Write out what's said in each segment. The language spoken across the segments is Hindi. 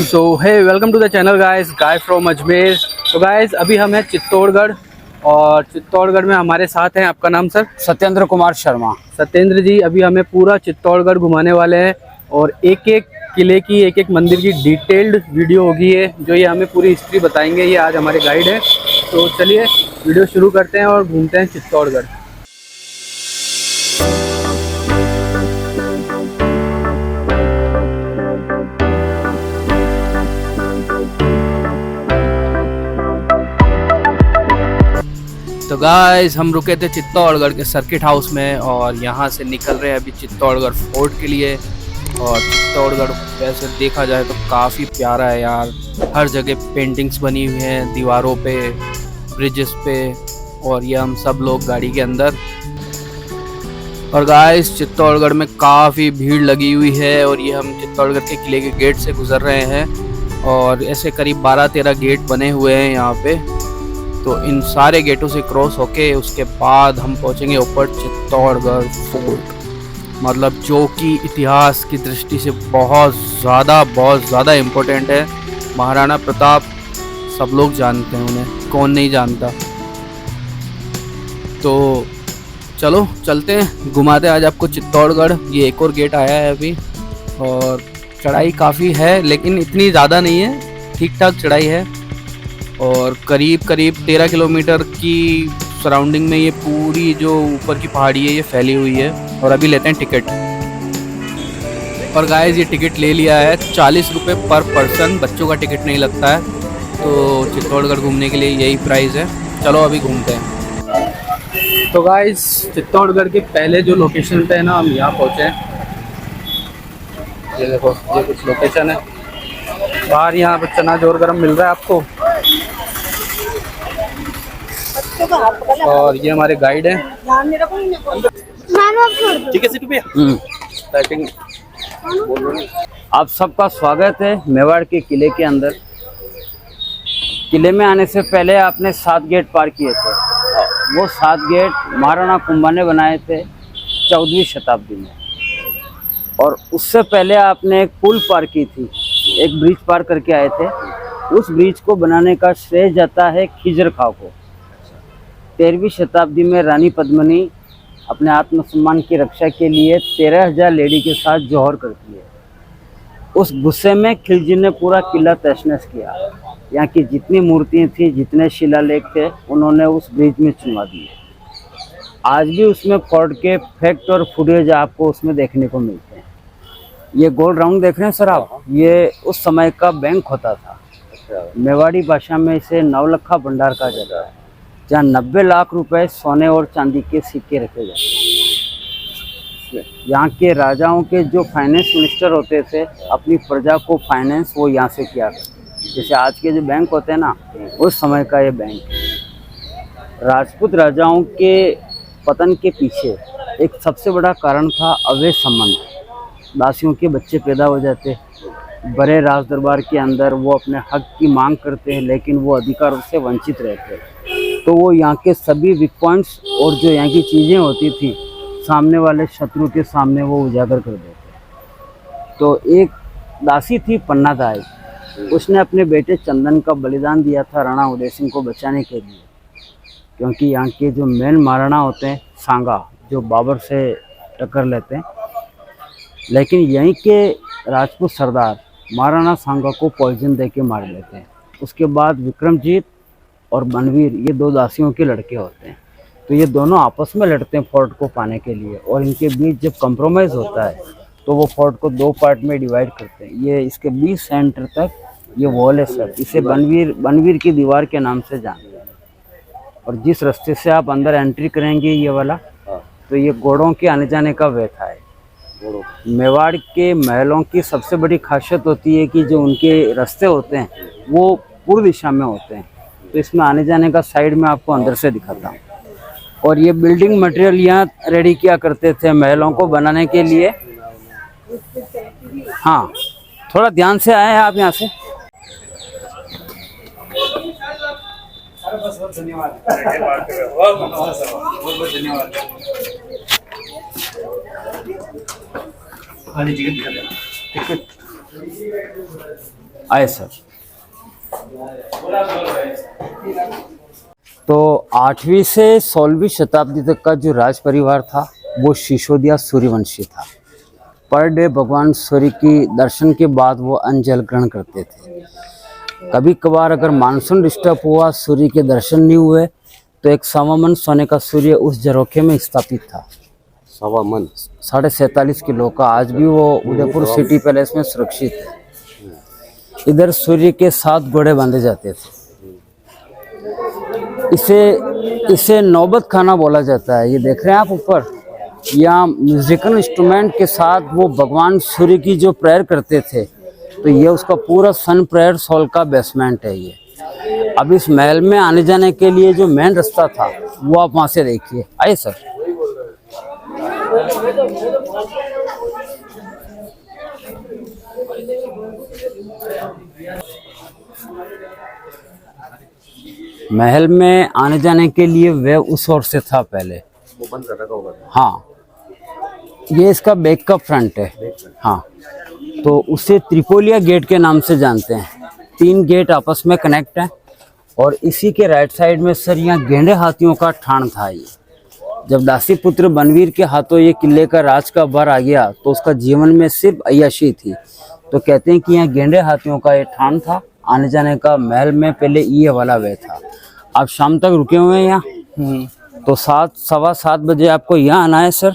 सो है welcome to the channel guys, guy from Ajmer. तो गाइस अभी हम हैं चित्तौड़गढ़ और चित्तौड़गढ़ में हमारे साथ हैं, आपका नाम सर? सत्येंद्र कुमार शर्मा। सत्येंद्र जी अभी हमें पूरा चित्तौड़गढ़ घुमाने वाले हैं और एक एक किले की, एक एक मंदिर की डिटेल्ड वीडियो होगी है जो ये हमें पूरी हिस्ट्री बताएंगे। ये आज हमारे गाइड हैं। तो चलिए वीडियो शुरू करते हैं और घूमते हैं चित्तौड़गढ़। तो गाइस हम रुके थे चित्तौड़गढ़ के सर्किट हाउस में और यहाँ से निकल रहे हैं अभी चित्तौड़गढ़ फोर्ट के लिए। और चित्तौड़गढ़ वैसे देखा जाए तो काफ़ी प्यारा है यार। हर जगह पेंटिंग्स बनी हुई हैं दीवारों पे, ब्रिजेस पे, और ये हम सब लोग गाड़ी के अंदर। और गाइस चित्तौड़गढ़ में काफ़ी भीड़ लगी हुई है और ये हम चित्तौड़गढ़ के किले के गेट से गुजर रहे हैं और ऐसे करीब 12-13 गेट बने हुए हैं यहाँ पे। तो इन सारे गेटों से क्रॉस होके उसके बाद हम पहुँचेंगे ऊपर चित्तौड़गढ़ फोर्ट, मतलब जो कि इतिहास की दृष्टि से बहुत ज़्यादा इम्पोर्टेंट है। महाराणा प्रताप सब लोग जानते हैं उन्हें, कौन नहीं जानता। तो चलो चलते हैं, घुमाते हैं आज आपको चित्तौड़गढ़। ये एक और गेट आया है अभी और चढ़ाई काफ़ी है लेकिन इतनी ज़्यादा नहीं है, ठीक ठाक चढ़ाई है। और करीब 13 किलोमीटर की सराउंडिंग में ये पूरी जो ऊपर की पहाड़ी है ये फैली हुई है। और अभी लेते हैं टिकट। और गाइस ये टिकट ले लिया है 40 रुपये पर पर्सन, बच्चों का टिकट नहीं लगता है। तो चित्तौड़गढ़ घूमने के लिए यही प्राइस है। चलो अभी घूमते हैं। तो गाइस चित्तौड़गढ़ के पहले जो लोकेशन पे है ना, हम यहाँ पहुँचे हैं। ये देखो ये कुछ लोकेशन है बाहर। यहाँ पर चना जोर गरम मिल रहा है आपको। और ये हमारे गाइड हैं। ठीक है सीट पे। आप सबका स्वागत है मेवाड़ के किले के अंदर। किले में आने से पहले आपने 7 गेट पार किए थे। वो 7 गेट महाराणा कुंभा ने बनाए थे 14वीं शताब्दी में। और उससे पहले आपने एक पुल पार की थी, एक ब्रिज पार करके आए थे। उस ब्रिज को बनाने का श्रेय जाता है खिजर खां को। 13वीं शताब्दी में रानी पद्मिनी अपने आत्मसम्मान की रक्षा के लिए 13,000 लेडी के साथ जौहर करती है। उस गुस्से में खिलजी ने पूरा किला तहस-नहस किया। यहाँ की जितनी मूर्तियाँ थी, जितने शिलालेख थे, उन्होंने उस ब्रिज में चुनवा दिए। आज भी उसमें फोर्ट के फैक्ट और फुटेज आपको उसमें देखने को मिलते हैं। ये गोल राउंड देख रहे हैं सर आप, ये उस समय का बैंक होता था। मेवाड़ी भाषा में इसे नवलखा भंडार कहा जाता है, जहाँ 90 लाख रुपए सोने और चांदी के सिक्के रखे जाते हैं। यहाँ के राजाओं के जो फाइनेंस मिनिस्टर होते थे, अपनी प्रजा को फाइनेंस वो यहाँ से किया करते। जैसे आज के जो बैंक होते हैं ना, उस समय का ये बैंक है। राजपूत राजाओं के पतन के पीछे एक सबसे बड़ा कारण था अवैध संबंध। दासियों के बच्चे पैदा हो जाते, बड़े राज दरबार के अंदर वो अपने हक की मांग करते हैं लेकिन वो अधिकारों से वंचित रहते हैं। तो वो यहाँ के सभी वीक पॉइंट्स और जो यहाँ की चीज़ें होती थी, सामने वाले शत्रु के सामने वो उजागर कर देते। तो एक दासी थी पन्नादाई, उसने अपने बेटे चंदन का बलिदान दिया था राणा उदय सिंह को बचाने के लिए। क्योंकि यहाँ के जो मेन महाराणा होते हैं सांगा, जो बाबर से टक्कर लेते हैं, लेकिन यहीं के राजपूत सरदार महाराणा सांगा को पॉइजन दे के मार देते हैं। उसके बाद विक्रमजीत और बनवीर, ये 2 दासियों के लड़के होते हैं। तो ये दोनों आपस में लड़ते हैं फोर्ट को पाने के लिए। और इनके बीच जब कंप्रोमाइज़ होता है तो वो फोर्ट को 2 पार्ट में डिवाइड करते हैं। ये इसके बीच सेंटर तक ये वॉल है सर, इसे बनवीर की दीवार के नाम से जानते हैं। और जिस रास्ते से आप अंदर एंट्री करेंगे ये वाला, तो ये घोड़ों के आने जाने का वे था। मेवाड़ के महलों की सबसे बड़ी खासियत होती है कि जो उनके रास्ते होते हैं वो पूर्व दिशा में होते हैं। तो इसमें आने जाने का साइड में आपको अंदर से दिखाता हूँ। और ये बिल्डिंग मटेरियल यहाँ रेडी किया करते थे महलों को बनाने के लिए। हाँ, थोड़ा ध्यान से आए हैं आप यहाँ से। धन्यवाद, बहुत धन्यवाद। टिकट आए सर। तो 8वीं से 16वीं शताब्दी तक का जो राज परिवार था वो सिसोदिया सूर्यवंशी था। पर डे भगवान सूर्य की दर्शन के बाद वो अन्न जल ग्रहण करते थे। कभी कभार अगर मानसून डिस्टर्ब हुआ, सूर्य के दर्शन नहीं हुए, तो एक सवा मन सोने का सूर्य उस झरोखे में स्थापित था। सवा मन 47.5 किलो का, आज भी वो उदयपुर सिटी पैलेस में सुरक्षित है। इधर सूर्य के 7 घोड़े बांधे जाते थे। इसे नौबत खाना बोला जाता है। ये देख रहे हैं आप ऊपर, यहाँ म्यूजिकल इंस्ट्रूमेंट के साथ वो भगवान सूर्य की जो प्रेयर करते थे, तो ये उसका पूरा सन प्रेयर हॉल का बेसमेंट है ये। अब इस महल में आने जाने के लिए जो मेन रास्ता था वो आप वहाँ से देखिए। आइए सर। महल में आने जाने के लिए वे उस ओर से था पहले, वो बंद कर रखा होगा। हाँ, ये इसका बैक का फ्रंट है। हाँ, तो उसे त्रिपोलिया गेट के नाम से जानते हैं। 3 गेट आपस में कनेक्ट हैं। और इसी के राइट साइड में सर यहाँ गेंडे हाथियों का ठाण था। ये जब दासी पुत्र बनवीर के हाथों ये किले का राज का भार आ गया तो उसका जीवन में सिर्फ अय्याशी थी। तो कहते हैं कि यहाँ गेंडे हाथियों का ये ठाण था। आने जाने का महल में पहले ये वाला वे था। आप शाम तक रुके हुए हैं यहाँ, तो 7, सवा 7 बजे आपको यहाँ आना है सर।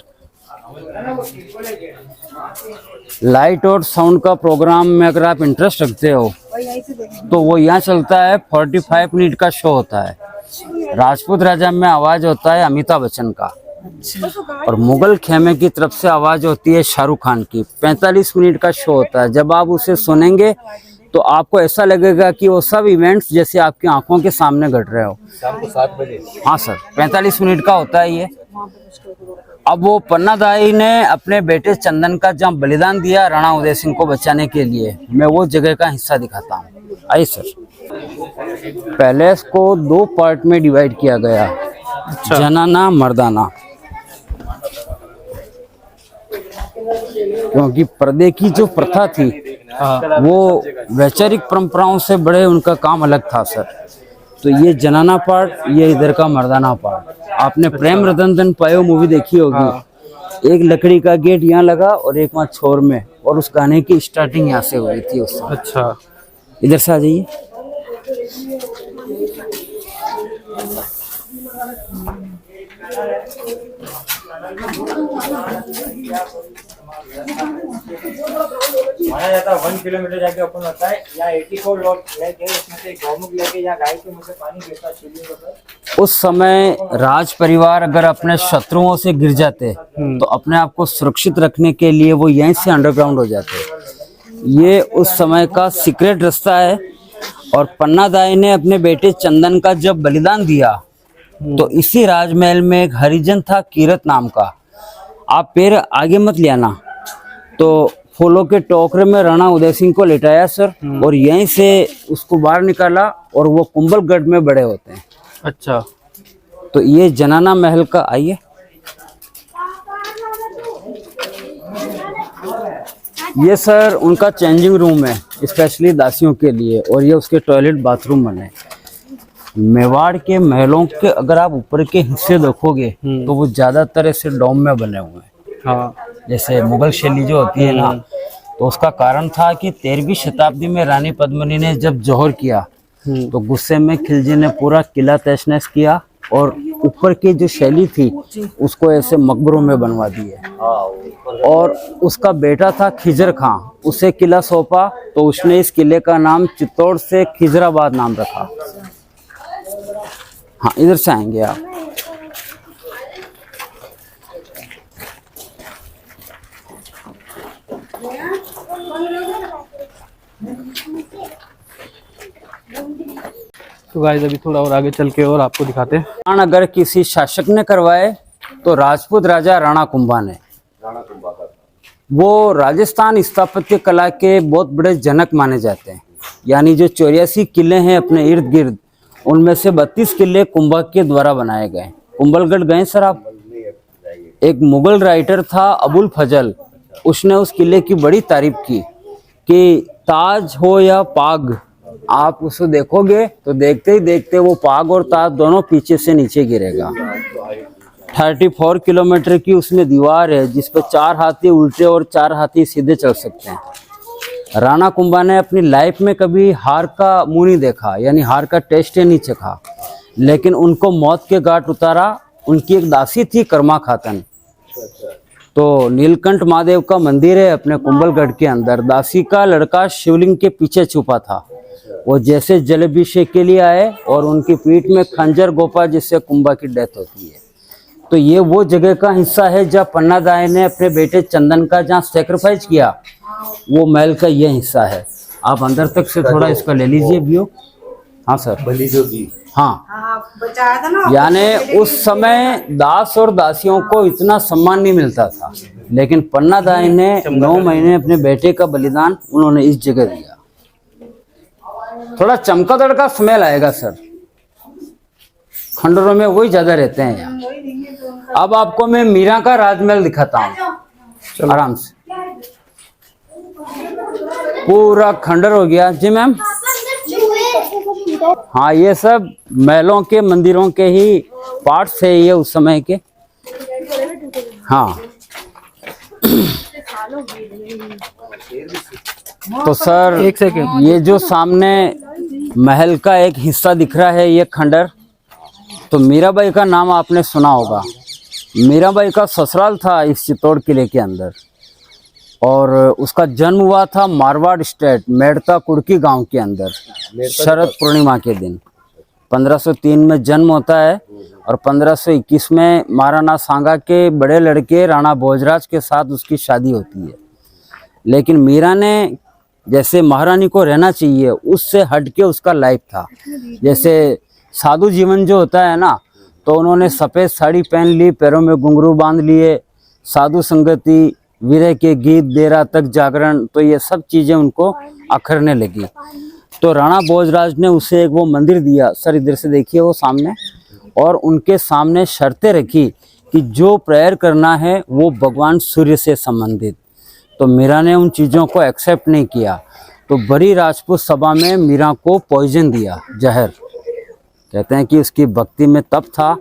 लाइट और साउंड का प्रोग्राम में अगर आप इंटरेस्ट रखते हो तो वो यहाँ चलता है। 45 मिनट का शो होता है। राजपूत राजा में आवाज होता है अमिताभ बच्चन का, और मुगल खेमे की तरफ से आवाज होती है शाहरुख खान की। 45 मिनट का शो होता है। जब आप उसे सुनेंगे तो आपको ऐसा लगेगा कि वो सब इवेंट्स जैसे आपकी आंखों के सामने घट रहे हो। शाम को 7 बजे। हाँ सर, 45 मिनट का होता है ये। अब वो पन्नादाई ने अपने बेटे चंदन का जहाँ बलिदान दिया राणा उदय सिंह को बचाने के लिए, मैं वो जगह का हिस्सा दिखाता हूँ। आइए सर। पैलेस को 2 पार्ट में डिवाइड किया गया, जनाना मर्दाना। क्योंकि पर्दे की जो प्रथा थी वो वैचारिक परंपराओं से बड़े उनका काम अलग था सर। तो ये जनाना पार्ट, ये इधर का मर्दाना पार्ट। आपने प्रेम रतन धन पायो मूवी देखी होगी। एक लकड़ी का गेट यहाँ लगा और एक वहाँ छोर में, और उस गाने की स्टार्टिंग यहाँ से हुई थी उस समय। अच्छा, इधर से आ जाइए। माना जाता है 1 किलोमीटर जाके अपन होता है या 84 लोग लेके उसमें से गौमुख लेके या गाय के मुंह से पानी गिरता है। उस समय राज परिवार अगर अपने शत्रुओं से गिर जाते तो अपने आप को सुरक्षित रखने के लिए वो यहीं से अंडरग्राउंड हो जाते। ये उस समय का सीक्रेट रास्ता है। और पन्नादाई ने अपने बेटे चंदन का जब बलिदान दिया तो इसी राजमहल में एक हरिजन था कीरत नाम का। आप पैर आगे मत ले आना। तो फूलों के टोकरे में राणा उदय सिंह को लेटाया सर, और यहीं से उसको बाहर निकाला, और वो कुंभलगढ़ में बड़े होते हैं। अच्छा, तो ये जनाना महल का, आइए। ये सर उनका चेंजिंग रूम है स्पेशली दासियों के लिए, और ये उसके टॉयलेट बाथरूम बने। मेवाड़ के महलों के अगर आप ऊपर के हिस्से देखोगे तो वो ज्यादातर ऐसे डोम में बने हुए हैं। हाँ, जैसे मुगल शैली जो होती है ना, तो उसका कारण था कि 13वीं शताब्दी में रानी पद्मिनी ने जब जौहर किया तो गुस्से में खिलजी ने पूरा किला तहस-नहस किया, और ऊपर की जो शैली थी उसको ऐसे मकबरों में बनवा दिए। और उसका बेटा था खिजर खां, उसे किला सौंपा, तो उसने इस किले का नाम चित्तौड़ से खिजराबाद नाम रखा। हाँ, इधर से आएंगे आप। तो गाइस अभी थोड़ा और आगे चल के और आपको दिखाते हैं। अगर किसी शासक ने करवाए तो राजपूत राजा राणा कुंभा ने। वो राजस्थान स्थापत्य कला के बहुत बड़े जनक माने जाते हैं। यानी जो 84 किले हैं अपने इर्द गिर्द, उनमें से 32 किले कुंभा के द्वारा बनाए गए। कुंभलगढ़ गए सर आप? एक मुगल राइटर था अबुल फजल, उसने उस किले की बड़ी तारीफ की कि ताज हो या पाग, आप उसको देखोगे तो देखते ही देखते वो पाग और ताज दोनों पीछे से नीचे गिरेगा। 34 किलोमीटर की उसमें दीवार है जिस पर 4 हाथी उल्टे और 4 हाथी सीधे चल सकते हैं। राणा कुंभा ने अपनी लाइफ में कभी हार का मुंह नहीं देखा, यानी हार का टेस्ट ही नहीं चखा, लेकिन उनको मौत के घाट उतारा। उनकी एक दासी थी कर्मा खातन। तो नीलकंठ महादेव का मंदिर है अपने कुंभलगढ़ के अंदर। दासी का लड़का शिवलिंग के पीछे छुपा था। वो जैसे जलाभिषेक के लिए आए और उनकी पीठ में खंजर गोपा जिससे कुंभा की डेथ होती है। तो ये वो जगह का हिस्सा है जहाँ पन्ना दाई ने अपने बेटे चंदन का जहाँ सेक्रीफाइस किया, वो महल का ये हिस्सा है। आप अंदर तक से थोड़ा इसका ले लीजिए व्यू। हाँ सर, बलि जो दी। हाँ, यानी उस समय दास और दासियों को इतना सम्मान नहीं मिलता था, लेकिन पन्ना दाई ने 9 महीने अपने बेटे का बलिदान उन्होंने इस जगह दिया। थोड़ा चमका दड़का स्मेल आएगा सर, खंडरों में वही ज्यादा रहते हैं यहाँ। अब आपको मैं मीरा का राजमहल दिखाता हूँ आराम से। पूरा खंडर हो गया जी मैम। हाँ, ये सब महलों के मंदिरों के ही पार्ट्स है ये उस समय के। हाँ तो सर एक सेकंड, ये जो सामने महल का एक हिस्सा दिख रहा है ये खंडर, तो मीराबाई का नाम आपने सुना होगा। मीराबाई का ससुराल था इस चित्तौड़ किले के अंदर, और उसका जन्म हुआ था मारवाड़ स्टेट मेड़ता कुड़की गांव के अंदर शरद पूर्णिमा के दिन। 1503 में जन्म होता है और 1521 में महाराणा सांगा के बड़े लड़के राणा भोजराज के साथ उसकी शादी होती है। लेकिन मीरा ने जैसे महारानी को रहना चाहिए उससे हटके उसका लाइफ था। जैसे साधु जीवन जो होता है ना, तो उन्होंने सफ़ेद साड़ी पहन ली, पैरों में घुंघरू बांध लिए, साधु संगति, विरह के गीत, देर रात तक जागरण, तो ये सब चीज़ें उनको अखरने लगी। तो राणा भोजराज ने उसे एक वो मंदिर दिया, सर इधर से देखिए वो सामने, और उनके सामने शर्तें रखी कि जो प्रेयर करना है वो भगवान सूर्य से संबंधित। तो मीरा ने उन चीज़ों को एक्सेप्ट नहीं किया, तो बड़ी राजपूत सभा में मीरा को पॉइजन दिया, जहर। कहते हैं कि उसकी भक्ति में तप था,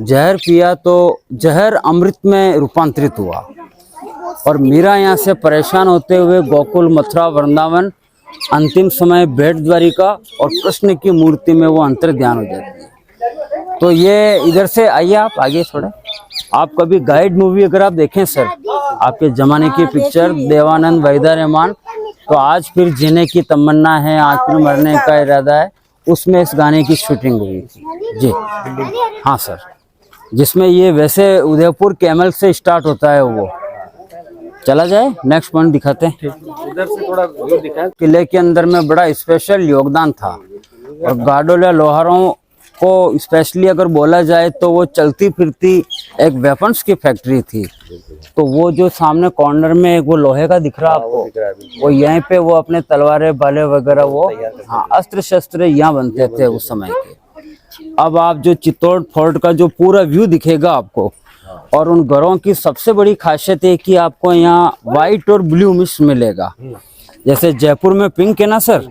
जहर पिया तो जहर अमृत में रूपांतरित हुआ। और मीरा यहाँ से परेशान होते हुए गोकुल, मथुरा, वृंदावन, अंतिम समय भेंट द्वारिका और कृष्ण की मूर्ति में वो अंतर ध्यान हो जाती है। तो ये इधर से आइए आप आगे थोड़ा। आप कभी गाइड मूवी अगर आप देखें सर, आपके ज़माने की पिक्चर, देवानंद, वहीदा रहमान, तो आज फिर जीने की तमन्ना है, आज फिर मरने का इरादा है, उसमें इस गाने की शूटिंग हुई थी जी। हाँ सर, जिसमें ये वैसे उदयपुर कैमल से स्टार्ट होता है वो। चला जाए नेक्स्ट पॉइंट दिखाते हैं। उधर से थोड़ा व्यू दिखाएं। किले के अंदर में बड़ा स्पेशल योगदान था, और गार्डों या लोहारों को स्पेशली अगर बोला जाए तो वो चलती फिरती एक वेपन्स की फैक्ट्री थी। तो वो जो सामने कॉर्नर में एक वो लोहे का दिख रहा आपको, वो यहीं पे वो अपने तलवारें, भाले वगैरह वो, हाँ, अस्त्र शस्त्र यहाँ बनते थे उस समय के। अब आप जो चित्तौड़ फोर्ट का जो पूरा व्यू दिखेगा आपको, और उन घरों की सबसे बड़ी खासियत है कि आपको यहाँ व्हाइट और ब्लू मिक्स मिलेगा। जैसे जयपुर में पिंक है ना सर,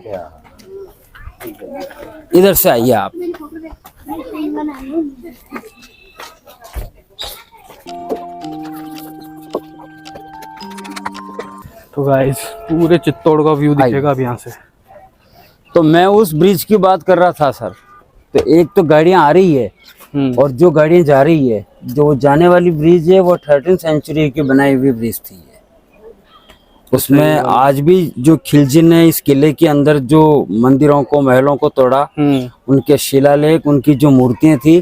इधर से आइए आप। तो गाइस पूरे चित्तौड़ का व्यू दिखेगा अब यहाँ से। तो मैं उस ब्रिज की बात कर रहा था सर। तो एक तो गाड़ियां आ रही है और जो गाड़ियां जा रही है, जो जाने वाली ब्रिज है वो 13th सेंचुरी की बनाई हुई ब्रिज थी। उसमें आज भी जो खिलजी ने इस किले के अंदर जो मंदिरों को, महलों को तोड़ा, उनके शिलालेख, उनकी जो मूर्तियां थी,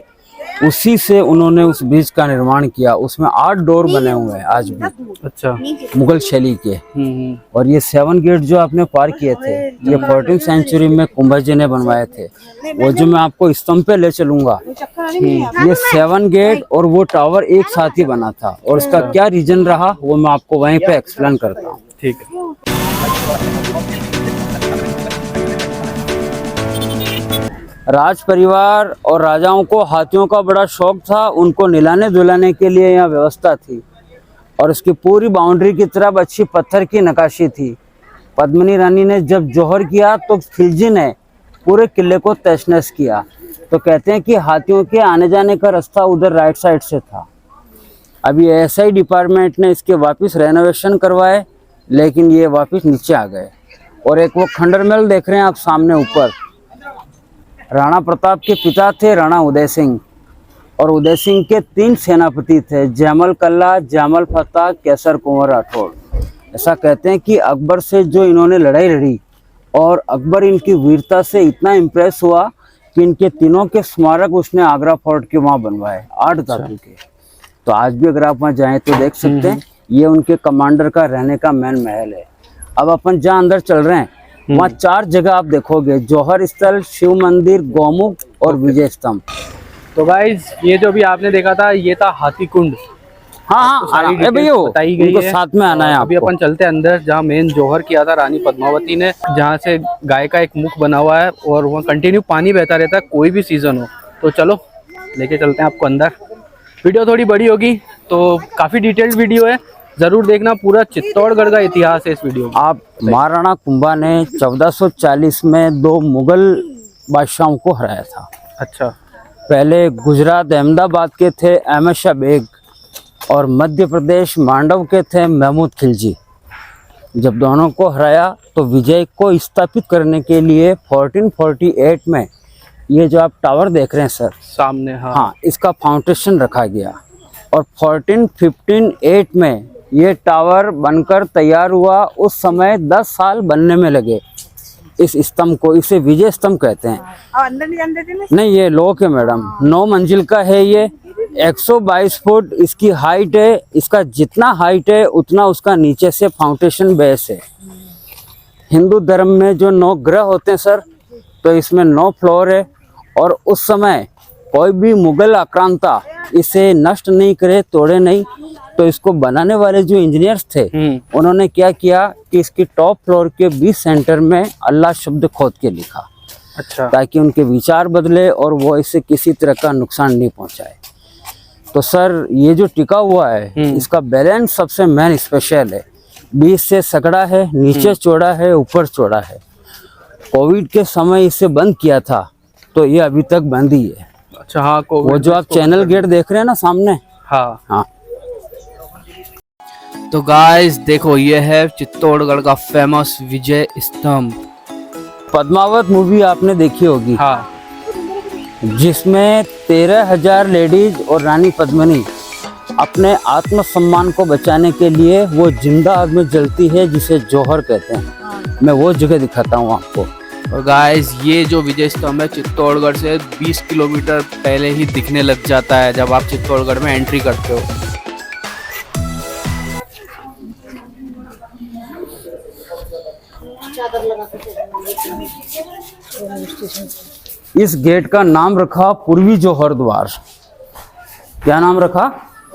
उसी से उन्होंने उस ब्रिज का निर्माण किया। उसमें 8 डोर बने हुए हैं आज भी, अच्छा, मुगल शैली के। और ये 7 गेट जो आपने पार किए थे, ये 14th सेंचुरी में कुंभाजी ने बनवाए थे। वो जो मैं आपको स्तंभ पे ले चलूंगा, ये 7 गेट और वो टावर एक साथ ही बना था। और इसका क्या रीजन रहा वो मैं आपको वहीं पे एक्सप्लेन करता हूँ। ठीक है। राज परिवार और राजाओं को हाथियों का बड़ा शौक था। उनको निलाने धुलाने के लिए यहाँ व्यवस्था थी, और उसकी पूरी बाउंड्री की तरफ अच्छी पत्थर की नक्काशी थी। पद्मिनी रानी ने जब जौहर किया तो खिलजी ने पूरे किले को तहस-नहस किया। तो कहते हैं कि हाथियों के आने जाने का रास्ता उधर राइट साइड से था। अभी एएसआई डिपार्टमेंट ने इसके वापस रेनोवेशन करवाए, लेकिन ये वापस नीचे आ गए। और एक वो खंडर महल देख रहे हैं आप सामने ऊपर, राणा प्रताप के पिता थे राणा उदय सिंह, और उदय सिंह के 3 सेनापति थे, जयमल कल्ला, जयमल फतेह, केसर कुंवर राठौड़। ऐसा कहते हैं कि अकबर से जो इन्होंने लड़ाई लड़ी और अकबर इनकी वीरता से इतना इम्प्रेस हुआ कि इनके तीनों के स्मारक उसने आगरा फोर्ट के वहाँ बनवाए 8 धातु के। तो आज भी अगर आप वहाँ जाएं तो देख सकते हैं, ये उनके कमांडर का रहने का मेन महल है। अब अपन जहाँ अंदर चल रहे हैं वहाँ 4 जगह आप देखोगे, जौहर स्थल, शिव मंदिर, गौमुख और विजय स्तंभ। तो गाइज ये जो भी आपने देखा था ये था हाथी कुंड। हाँ, भैया बताई गई है, साथ में आना है। अभी अपन चलते हैं अंदर जहाँ मेन जौहर किया था रानी पद्मावती ने, जहाँ से गाय का एक मुख बना हुआ है और वहाँ कंटिन्यू पानी बहता रहता है कोई भी सीजन हो। तो चलो लेके चलते हैं आपको अंदर। वीडियो थोड़ी बड़ी होगी तो काफी डिटेल्ड वीडियो है, जरूर देखना। पूरा चित्तौड़गढ़ का इतिहास है इस वीडियो में। आप महाराणा कुंभा ने 1440 में 2 मुगल बादशाहों को हराया था। अच्छा। पहले गुजरात अहमदाबाद के थे अहमद शाह बेग और मध्य प्रदेश मांडव के थे महमूद खिलजी। जब दोनों को हराया तो विजय को स्थापित करने के लिए 1448 में ये जो आप टावर देख रहे हैं सर सामने, हाँ, इसका फाउंडेशन रखा गया। और 1458 में ये टावर बनकर तैयार हुआ। उस समय 10 साल बनने में लगे इस स्तंभ को। इसे विजय स्तंभ कहते हैं। अंदर नहीं जाने देते? नहीं, ये लोक है मैडम, 9 मंजिल का है ये, 122 फुट इसकी हाइट है। इसका जितना हाइट है उतना उसका नीचे से फाउंडेशन बेस है। हिंदू धर्म में जो 9 ग्रह होते हैं सर, तो इसमें 9 फ्लोर है। और उस समय कोई भी मुगल आक्रांता इसे नष्ट नहीं करे, तोड़े नहीं। तो इसको बनाने वाले जो इंजीनियर्स थे उन्होंने क्या किया कि इसकी टॉप फ्लोर के 20 सेंटर में अल्लाह शब्द खोद के लिखा। अच्छा। ताकि उनके विचार बदले और वो इसे किसी तरह का नुकसान नहीं पहुंचाए। तो सर ये जो टिका हुआ है इसका बैलेंस सबसे मेन स्पेशल है। बीच से सकड़ा है, नीचे चौड़ा है, ऊपर चौड़ा है। कोविड के समय इसे बंद किया था तो ये अभी तक बंद ही है। अच्छा। हाँ, वो जो आप चैनल गेट देख रहे हैं ना सामने, हाँ। तो गाइस देखो ये है चित्तौड़गढ़ का फेमस विजय स्तंभ। पद्मावत मूवी आपने देखी होगी, हाँ, जिसमें 13,000 लेडीज और रानी पद्मिनी अपने आत्मसम्मान को बचाने के लिए वो जिंदा आग में जलती है, जिसे जौहर कहते हैं। मैं वो जगह दिखाता हूँ आपको। और गाइस ये जो विजय स्तंभ है चित्तौड़गढ़ से 20 किलोमीटर पहले ही दिखने लग जाता है जब आप चित्तौड़गढ़ में एंट्री करते हो। इस गेट का नाम रखा पूर्वी जौहर द्वार। क्या नाम रखा?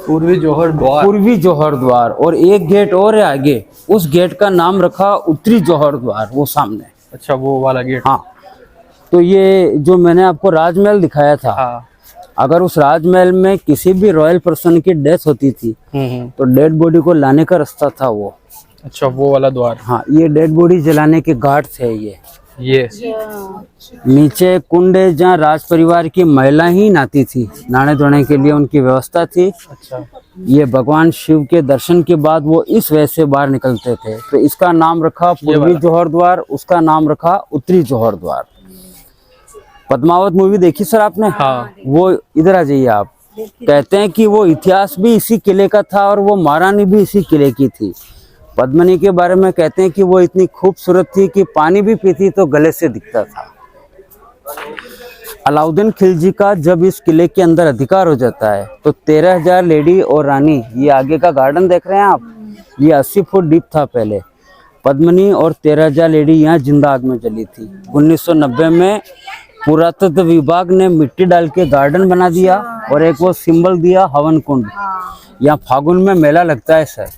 पूर्वी जौहर द्वार। पूर्वी जौहर द्वार। और एक गेट और है आगे, उस गेट का नाम रखा उत्तरी जौहर द्वार, वो सामने। अच्छा, वो वाला गेट। हाँ। तो ये जो मैंने आपको राजमहल दिखाया था, हाँ। अगर उस राजमहल में किसी भी रॉयल पर्सन की डेथ होती थी तो डेड बॉडी को लाने का रास्ता था वो। अच्छा, वो वाला द्वार। हाँ, ये डेड बॉडी जलाने के घाट थे ये। नीचे कुंड है जहाँ राज परिवार की महिला ही नहाती थी, नहाने धोने के लिए उनकी व्यवस्था थी। अच्छा। ये भगवान शिव के दर्शन के बाद वो इस वजह से बाहर निकलते थे, तो इसका नाम रखा पूर्वी जौहर द्वार, उसका नाम रखा उत्तरी जौहर द्वार। पद्मावत मूवी देखी सर आपने? हाँ। वो इधर आ जाइए आप। कहते हैं कि वो इतिहास भी इसी किले का था और वो महारानी भी इसी किले की थी। पद्मिनी के बारे में कहते हैं कि वो इतनी खूबसूरत थी कि पानी भी पीती तो गले से दिखता था। अलाउद्दीन खिलजी का जब इस किले के अंदर अधिकार हो जाता है तो 13,000 लेडी और रानी, ये आगे का गार्डन देख रहे हैं आप, ये 80 फुट डीप था पहले। पद्मिनी और 13,000 लेडी यहाँ जिंदा आग में जली थी। 1990 में पुरातत्व विभाग ने मिट्टी डाल के गार्डन बना दिया और एक वो सिंबल दिया हवन कुंड। यहाँ फागुन में मेला लगता है सर,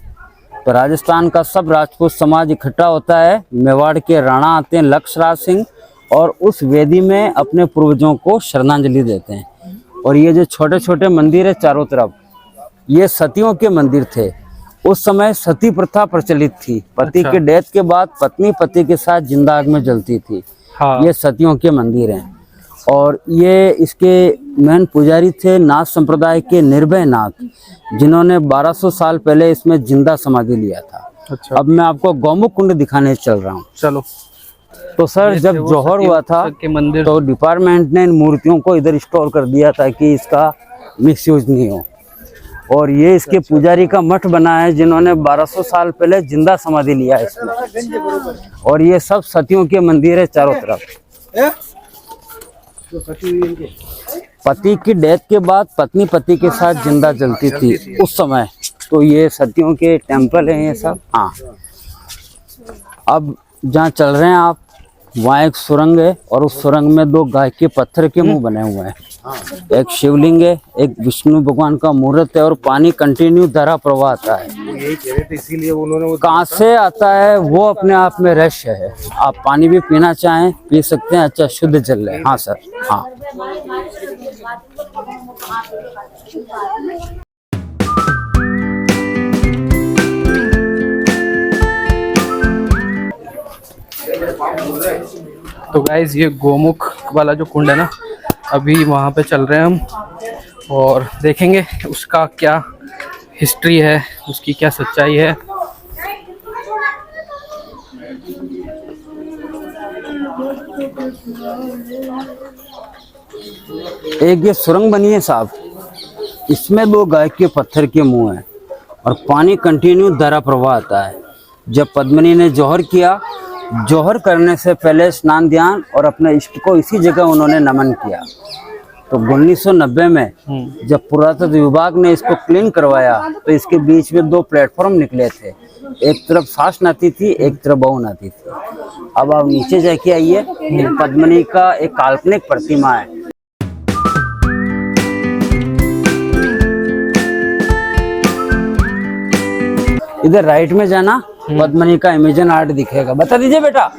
तो राजस्थान का सब राजपूत समाज इकट्ठा होता है। मेवाड़ के राणा आते हैं लक्ष्मण सिंह और उस वेदी में अपने पूर्वजों को श्रद्धांजलि देते हैं। और ये जो छोटे छोटे मंदिर है चारों तरफ, ये सतियों के मंदिर थे। उस समय सती प्रथा प्रचलित थी। पति अच्छा। के डेथ के बाद पत्नी पति के साथ जिंदा आग में जलती थी। हाँ। ये सतियों के मंदिर हैं और ये इसके मेन पुजारी थे नाथ संप्रदाय के निर्भय नाथ, जिन्होंने 1200 साल पहले इसमें जिंदा समाधि लिया था। अच्छा। अब मैं आपको गौमुख कुंड दिखाने चल रहा हूँ। चलो। तो सर जब वो जौहर सती हुआ था के मंदिर तो डिपार्टमेंट ने इन मूर्तियों को इधर स्टोर कर दिया ताकि इसका मिसयूज नहीं हो। और ये इसके पुजारी का मठ बना है जिन्होंने 1200 साल पहले जिंदा समाधि लिया है इसमें। और ये सब सतियों के मंदिर है चारों तरफ। पति की डेथ के बाद पत्नी पति के साथ जिंदा जलती थी उस समय, तो ये सतियों के टेम्पल हैं ये सब। हाँ, अब जहाँ चल रहे हैं आप वहाँ एक सुरंग है और उस सुरंग में 2 गाय के पत्थर के मुंह बने हुए हैं। एक शिवलिंग है, एक विष्णु भगवान का मूर्त है और पानी कंटिन्यू धारा प्रवाह आता है। यही कह रहे थे, इसीलिए उन्होंने कहाँ से आता है वो अपने आप में रहस्य है। आप पानी भी पीना चाहें पी सकते हैं, अच्छा शुद्ध जल है। हाँ सर, हाँ। तो गाइज ये गोमुख वाला जो कुंड है ना, अभी वहाँ पे चल रहे हैं हम और देखेंगे उसका क्या हिस्ट्री है, उसकी क्या सच्चाई है। एक ये सुरंग बनी है साहब, इसमें 2 गाय के पत्थर के मुंह हैं और पानी कंटिन्यू धारा प्रवाह आता है। जब पद्मिनी ने जौहर किया, जौहर करने से पहले स्नान ध्यान और अपने इष्ट को इसी जगह उन्होंने नमन किया। तो 1990 में जब पुरातत्व विभाग ने इसको क्लीन करवाया तो इसके बीच में 2 प्लेटफॉर्म निकले थे, एक तरफ सास नहाती थी, एक तरफ बहू नहाती थी। अब आप नीचे जाके आइए, पद्मिनी का एक काल्पनिक प्रतिमा है। इधर राइट में जाना, पद्मिनी का इमेजिन आर्ट दिखेगा। बता दीजिए बेटा,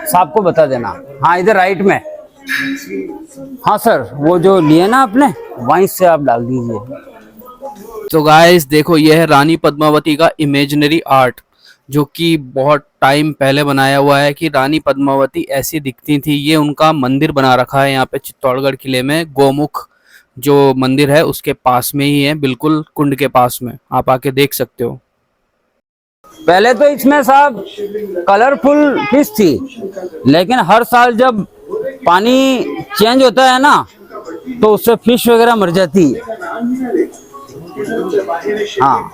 साहब को बता देना। हाँ इधर राइट में। हाँ सर, वो जो लिए ना आपने वहीं से आप डाल दीजिए। तो गाइस देखो, ये है रानी पद्मावती का इमेजिनरी आर्ट, जो कि बहुत टाइम पहले बनाया हुआ है कि रानी पद्मावती ऐसी दिखती थी। ये उनका मंदिर बना रखा है यहाँ पे चित्तौड़गढ़ किले में। गोमुख जो मंदिर है उसके पास में ही है, बिल्कुल कुंड के पास में, आप आके देख सकते हो। पहले तो इसमें साहब कलरफुल फिश थी, लेकिन हर साल जब पानी चेंज होता है ना तो उससे फिश वगैरह मर जाती है। हाँ,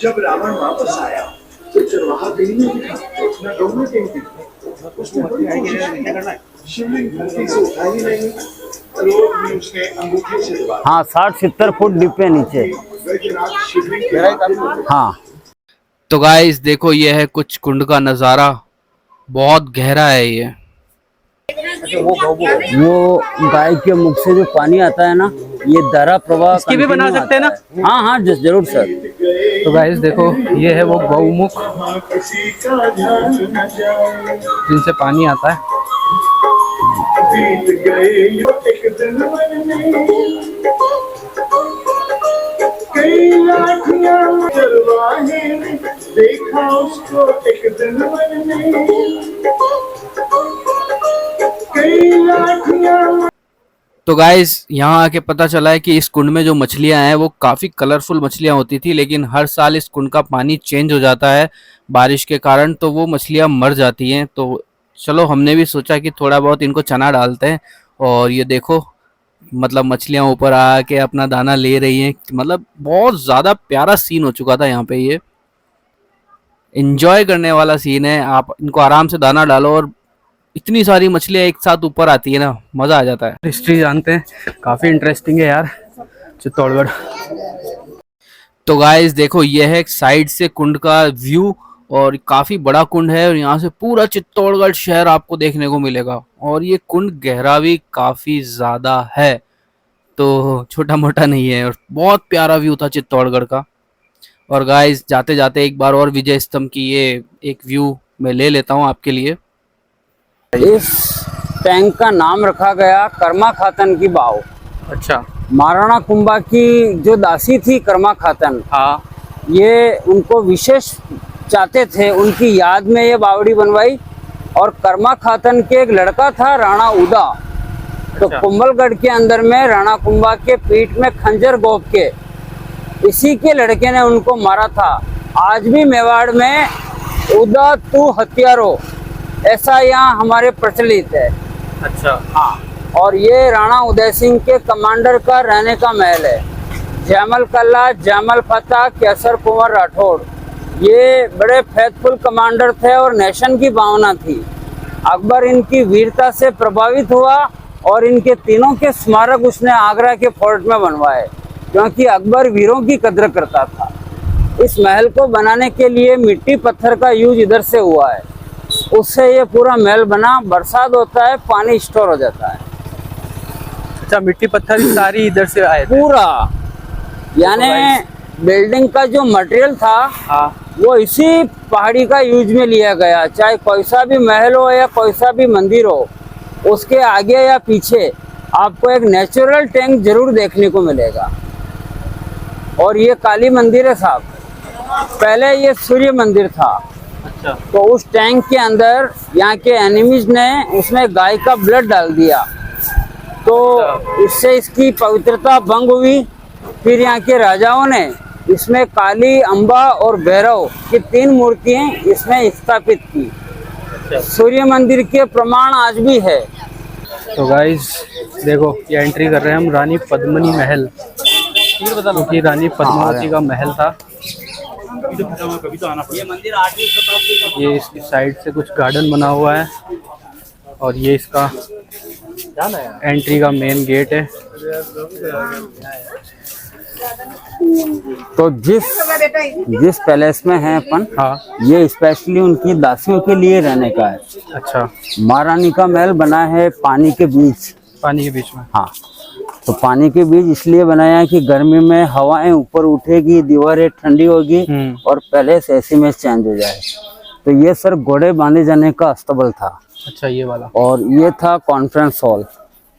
जब रावण वापस आया तो चरवाहा कहीं नहीं दिखा, ना गौ में कहीं दिखा। उसने बड़ी कोशिश की, शिवलिंग धरती से उठा ही नहीं, लोग भी उसने अंगूठे से दबा। हाँ 60-70 फुट डीप है नीचे। वैद्यनाथ शिवलिंग हाँ, तो गाइस देखो, ये है कुछ कुंड का नज़ारा, बहुत गहरा है ये। वो गाय के मुख से जो पानी आता है ना, ये धारा प्रवाह इसकी भी बना सकते हैं ना? हाँ हाँ जरूर सर। तो गाइस देखो, ये है वो गौमुख किसी का ध्यान न जाए, जिनसे पानी आता है। बीत गए एक दिन में, कई लाखियां चरवाहे ने देखा उसको एक दिन में, कई लाखियां। तो गाइस यहाँ आके पता चला है कि इस कुंड में जो मछलियाँ हैं वो काफ़ी कलरफुल मछलियाँ होती थी, लेकिन हर साल इस कुंड का पानी चेंज हो जाता है बारिश के कारण, तो वो मछलियाँ मर जाती हैं। तो चलो हमने भी सोचा कि थोड़ा बहुत इनको चना डालते हैं, और ये देखो मतलब मछलियाँ ऊपर आके अपना दाना ले रही हैं। मतलब बहुत ज़्यादा प्यारा सीन हो चुका था यहाँ पे, ये एंजॉय करने वाला सीन है। आप इनको आराम से दाना डालो और इतनी सारी मछलियाँ एक साथ ऊपर आती है ना, मज़ा आ जाता है। हिस्ट्री जानते हैं, काफ़ी इंटरेस्टिंग है यार चित्तौड़गढ़। तो गाइस देखो, ये है साइड से कुंड का व्यू, और काफ़ी बड़ा कुंड है और यहाँ से पूरा चित्तौड़गढ़ शहर आपको देखने को मिलेगा। और ये कुंड गहरा भी काफ़ी ज़्यादा है, तो छोटा मोटा नहीं है, और बहुत प्यारा व्यू था चित्तौड़गढ़ का। और गाइस जाते जाते एक बार और विजय स्तंभ की ये एक व्यू मैं ले लेता हूँ आपके लिए। इस टैंक का नाम रखा गया कर्मा खातन की बाव। अच्छा। महाराणा कुंभा की जो दासी थी कर्मा खातन, हाँ ये उनको विशेष चाहते थे, उनकी याद में ये बावड़ी बनवाई। और कर्मा खातन के एक लड़का था राणा उदा, तो अच्छा। कुंभलगढ़ के अंदर में राणा कुंभा के पीठ में खंजर गोप के इसी के लड़के ने उनको मारा था। आज भी मेवाड़ में उदा तू हथियारो ऐसा यहाँ हमारे प्रचलित है। अच्छा हाँ, और ये राणा उदय सिंह के कमांडर का रहने का महल है। जैमल कल्ला, जैमल फतेह, केसर कुंवर राठौड़ ये बड़े फेथफुल कमांडर थे और नेशन की भावना थी। अकबर इनकी वीरता से प्रभावित हुआ और इनके तीनों के स्मारक उसने आगरा के फोर्ट में बनवाए, क्योंकि अकबर वीरों की कद्र करता था। इस महल को बनाने के लिए मिट्टी पत्थर का यूज इधर से हुआ है, उससे ये पूरा महल बना। बरसात होता है, पानी स्टोर हो जाता है। अच्छा, मिट्टी पत्थर सारी इधर से आए थे पूरा यानी बिल्डिंग का जो मटेरियल था हाँ वो इसी पहाड़ी का यूज में लिया गया। चाहे कोई सा भी महल हो या कोई सा भी मंदिर हो, उसके आगे या पीछे आपको एक नेचुरल टैंक जरूर देखने को मिलेगा। और ये काली मंदिर है साहब, पहले ये सूर्य मंदिर था। अच्छा तो उस टैंक के अंदर यहाँ के एनिमीज ने उसमें गाय का ब्लड डाल दिया, तो इससे इसकी पवित्रता भंग हुई। फिर यहाँ के राजाओं ने इसमें काली, अंबा और भैरव की 3 मूर्तियां इसमें स्थापित की। सूर्य मंदिर के प्रमाण आज भी है। तो गाइस देखो, ये एंट्री कर रहे हैं हम रानी पद्मिनी महल, क्योंकि रानी पद्मावती का महल था। ये इसकी साइड से कुछ गार्डन बना हुआ है और ये इसका एंट्री का मेन गेट है। तो जिस पैलेस में है अपन, हाँ ये स्पेशली उनकी दासियों के लिए रहने का है। अच्छा, महारानी का महल बना है पानी के बीच। पानी के बीच में। हाँ, तो पानी के बीच इसलिए बनाया है कि गर्मी में हवाएं ऊपर उठेगी, दीवारें ठंडी होगी और पैलेस ऐसे में चेंज हो जाए। तो ये सर घोड़े बांधे जाने का अस्तबल था। अच्छा, ये वाला। और ये था कॉन्फ्रेंस हॉल।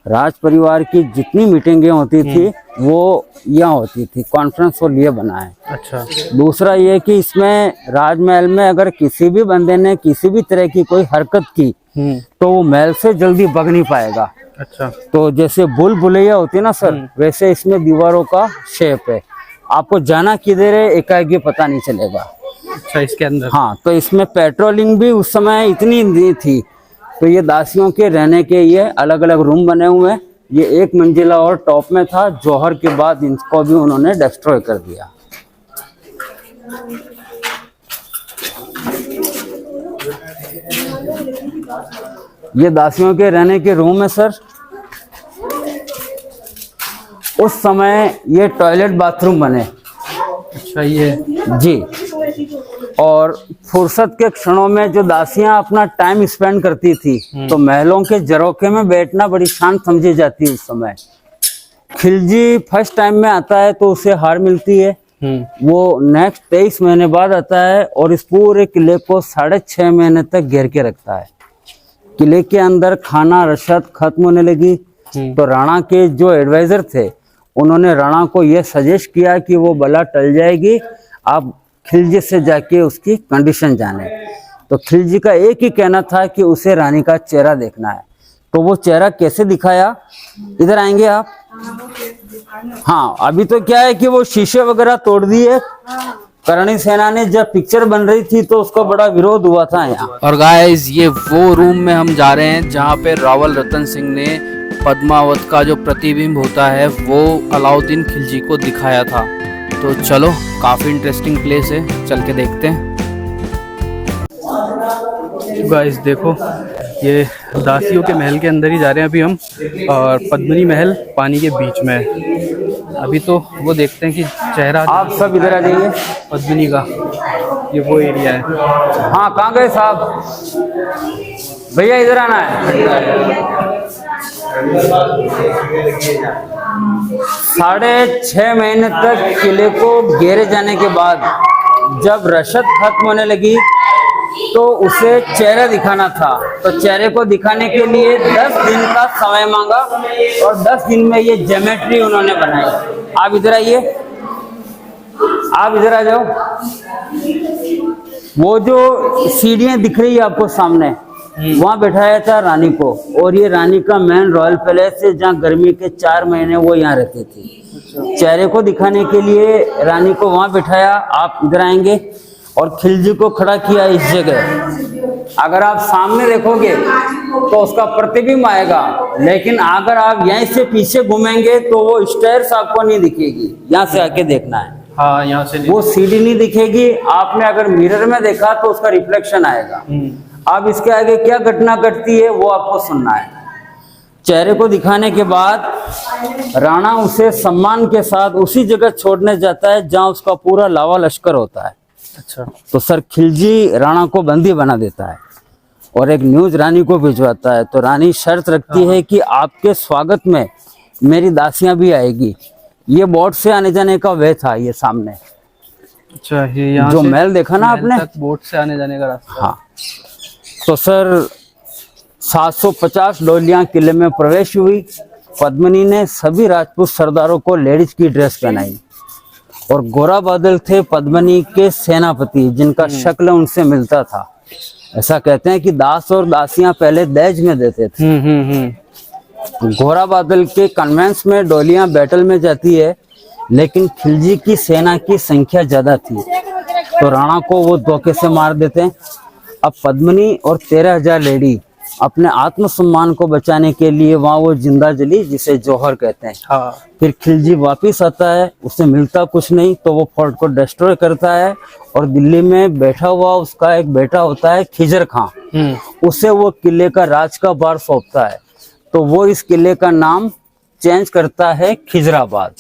राज परिवार की जितनी मीटिंगें होती थी वो यहाँ होती थी। कॉन्फ्रेंस हॉल ये बना है। अच्छा, दूसरा ये कि इसमें राजमहल में अगर किसी भी बंदे ने किसी भी तरह की कोई हरकत की तो वो महल से जल्दी भाग नहीं पाएगा। अच्छा, तो जैसे भूल भुलैया होती है ना सर, वैसे इसमें दीवारों का शेप है। आपको जाना किधर है एकाएक पता नहीं चलेगा। अच्छा, इसके अंदर। हाँ, तो इसमें पेट्रोलिंग भी उस समय इतनी नहीं थी। तो ये दासियों के रहने के ये अलग अलग रूम बने हुए हैं। ये 1 मंजिला और टॉप में था, जौहर के बाद इनको भी उन्होंने डिस्ट्रॉय कर दिया। ये दासियों के रहने के रूम है सर। उस समय ये टॉयलेट बाथरूम बने। अच्छा, ये जी। और फुर्सत के क्षणों में जो दासियां अपना टाइम स्पेंड करती थी, तो महलों के झरोखे में बैठना बड़ी शांत समझी जाती उस समय। खिलजी फर्स्ट टाइम में आता है तो उसे हार मिलती है। वो नेक्स्ट 23 महीने बाद आता है और इस पूरे किले को 6.5 महीने तक घेर के रखता है। किले के अंदर खाना रसद खत्म होने लगी, तो राणा के जो एडवाइजर थे उन्होंने राणा को यह सजेस्ट किया कि वो बला टल जाएगी, आप खिलजी से जाके उसकी कंडीशन जाने। तो खिलजी का एक ही कहना था कि उसे रानी का चेहरा देखना है। तो वो चेहरा कैसे दिखाया, इधर आएंगे आप। हाँ, अभी तो क्या है कि वो शीशे वगैरह तोड़ दिए। करणी सेना ने जब पिक्चर बन रही थी तो उसका बड़ा विरोध हुआ था यहाँ। और गाइस, ये वो रूम में हम जा रहे हैं जहाँ पे रावल रतन सिंह ने पद्मावत का जो प्रतिबिंब होता है वो अलाउद्दीन खिलजी को दिखाया था। तो चलो, काफी इंटरेस्टिंग प्लेस है, चल के देखते हैं। गाइस देखो, ये दासियों के महल के अंदर ही जा रहे हैं अभी हम, और पद्मिनी महल पानी के बीच में है। अभी तो वो देखते हैं कि चेहरा आप सब इधर आ जाइए। पद्मिनी का ये वो एरिया है। हाँ, कहाँ गए साहब? भैया इधर आना है। 6.5 महीने तक किले को घेरे जाने के बाद जब रसद खत्म होने लगी तो उसे चेहरा दिखाना था, तो चेहरे को दिखाने के लिए 10 दिन का समय मांगा और 10 दिन में ये ज्योमेट्री उन्होंने बनाई। आप इधर आइए, आप इधर आ जाओ। वो जो सीढ़ियां दिख रही है आपको सामने, वहां बैठाया था रानी को, और ये रानी का मेन रॉयल पैलेस है जहाँ गर्मी के 4 महीने वो यहाँ रहती थी। चेहरे को दिखाने के लिए रानी को वहां बिठाया। आप इधर आएंगे और खिलजी को खड़ा किया इस जगह। अगर आप सामने देखोगे तो उसका प्रतिबिंब आएगा, लेकिन अगर आप यहीं से पीछे घूमेंगे तो वो स्टेयर्स आपको नहीं दिखेगी। यहाँ से आके देखना है। हाँ, यहाँ से वो सीढ़ी नहीं दिखेगी। आपने अगर मिरर में देखा तो उसका रिफ्लेक्शन आएगा। अब इसके आगे क्या घटना घटती है वो आपको सुनना है। चेहरे को दिखाने के बाद राणा उसे सम्मान के साथ उसी जगह छोड़ने जाता है जहां उसका पूरा लावा लश्कर होता है। अच्छा। तो सर खिलजी राणा को बंदी बना देता है और एक न्यूज रानी को भिजवाता है। तो रानी शर्त रखती है कि आपके स्वागत में मेरी दासियां भी आएगी। ये बोट से आने जाने का वे था, ये सामने। अच्छा, ये यहाँ जो से महल देखा ना आपने, बोट से आने जाने का रास्ता। हाँ। तो सर 750 डोलियां किले में प्रवेश हुई। पद्मिनी ने सभी राजपूत सरदारों को लेडीज की ड्रेस पहनाई और गोरा बादल थे पद्मिनी के सेनापति, जिनका शक्ल उनसे मिलता था। ऐसा कहते हैं कि दास और दासियां पहले दहेज में देते थे। घोड़ा बादल के कन्वेंस में डोलियां बैटल में जाती है, लेकिन खिलजी की सेना की संख्या ज्यादा थी तो राणा को वो धोखे से मार देते हैं। अब पद्मिनी और 13,000 लेडी अपने आत्मसम्मान को बचाने के लिए वहां वो जिंदा जली, जिसे जौहर कहते हैं। हाँ। फिर खिलजी वापिस आता है, उसे मिलता कुछ नहीं तो वो फोर्ट को डिस्ट्रॉय करता है और दिल्ली में बैठा हुआ उसका एक बेटा होता है खिजर खां, उसे वो किले का राज का भार सौंपता है। तो वो इस किले का नाम चेंज करता है खिजराबाद।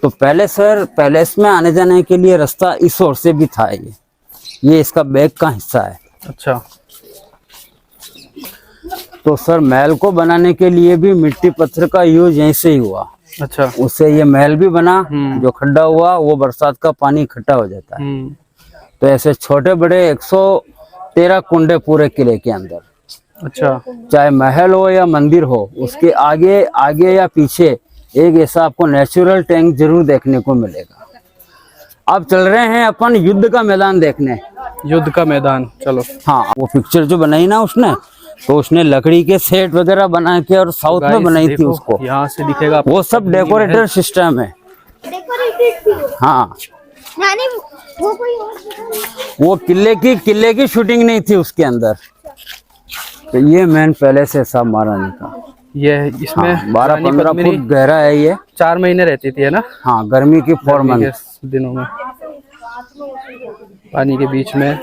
तो पहले सर पैलेस में आने जाने के लिए रास्ता इस ओर से भी था। ये इसका बैक का हिस्सा है। अच्छा। तो सर महल को बनाने के लिए भी मिट्टी पत्थर का यूज यहीं से ही हुआ। अच्छा। उससे ये महल भी बना। जो खड्डा हुआ वो बरसात का पानी इकट्ठा हो जाता है। तो ऐसे छोटे बड़े 113 कुंडे पूरे किले के अंदर। अच्छा। चाहे महल हो या मंदिर हो, उसके आगे आगे या पीछे एक ऐसा आपको नेचुरल टैंक जरूर देखने को मिलेगा। अब चल रहे हैं अपन युद्ध का मैदान देखने। युद्ध का मैदान, चलो। हाँ, वो पिक्चर जो बनाई ना उसने, तो उसने लकड़ी के सेट वगैरह बना के और साउथ में बनाई थी उसको। यहाँ से दिखेगा वो सब डेकोरेटर सिस्टम है। हाँ, यानी वो कोई और वो किले की शूटिंग नहीं थी उसके अंदर। तो ये मेन पैलेस है साहब महारानी का। ये इसमें 12-15 फुट गहरा है ये। 4 महीने रहती थी, है ना? हाँ, गर्मी की 4 मंथ दिनों में पानी के बीच में।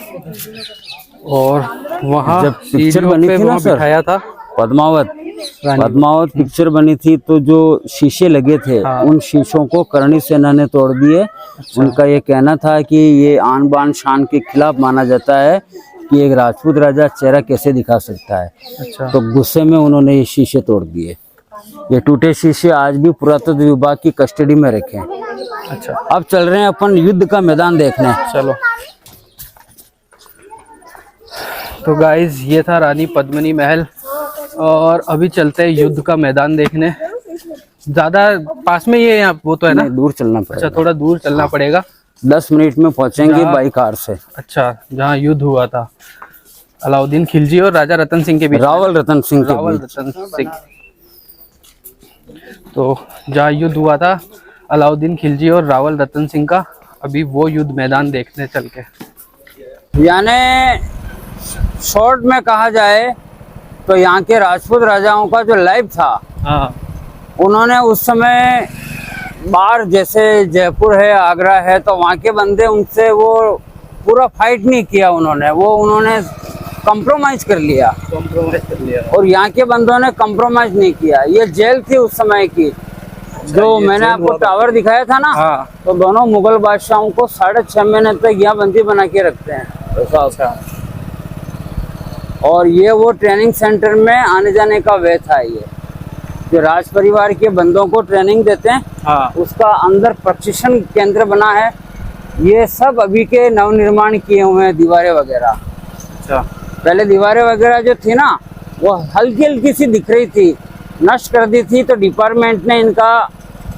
और वहाँ जब पिक्चर बनी थी ना सर, बिठाया था पद्मावत पिक्चर बनी थी, तो जो शीशे लगे थे, उन शीशों को करणी सेना ने तोड़ दिए। उनका ये कहना था कि ये आन बान शान के खिलाफ माना जाता है कि एक राजपूत राजा चेहरा कैसे दिखा सकता है। अच्छा। तो गुस्से में उन्होंने ये शीशे तोड़ दिए। ये टूटे शीशे आज भी पुरातत्व विभाग की कस्टडी में रखे हैं। अच्छा। अब चल रहे हैं अपन युद्ध का मैदान देखने। चलो। तो गाइज ये था रानी पद्मिनी महल, और अभी चलते हैं युद्ध का मैदान देखने। ज्यादा पास में ये यहाँ वो तो है ना? दूर चलना पड़ेगा। अच्छा, थोड़ा दूर चलना पड़ेगा। 10 मिनट में पहुंचेंगे बाई कार से। अच्छा, जहाँ युद्ध हुआ था अलाउद्दीन खिलजी और राजा रतन सिंह के बीच। रावल रतन सिंह के रावल बीच। रतन सिंह। तो जहाँ युद्ध हुआ था अलाउद्दीन खिलजी और रावल रतन सिंह का, अभी वो युद्ध मैदान देखने चल के। यानी शॉर्ट में कहा जाए तो यहाँ के राजपूत राजाओं का जो लाइफ था, हाँ, उन्होंने उस समय बाहर जैसे जयपुर है, आगरा है, तो वहाँ के बंदे उनसे वो पूरा फाइट नहीं किया। उन्होंने कंप्रोमाइज कर लिया। और यहाँ के बंदों ने कंप्रोमाइज नहीं किया। ये जेल थी उस समय की। जो मैंने आपको टावर दिखाया था ना, हाँ। तो दोनों मुगल बादशाहों को 6.5 महीने तक यहाँ बंदी बना के रखते हैं। अच्छा। और ये वो ट्रेनिंग सेंटर में आने जाने का वे था। ये जो राज परिवार के बंदों को ट्रेनिंग देते हैं, हाँ। उसका अंदर प्रशिक्षण केंद्र बना है। ये सब अभी के नवनिर्माण किए हुए हैं, दीवारें वगैरह। अच्छा। पहले दीवारें वगैरह जो थी ना वो हल्की हल्की सी दिख रही थी, नष्ट कर दी थी, तो डिपार्टमेंट ने इनका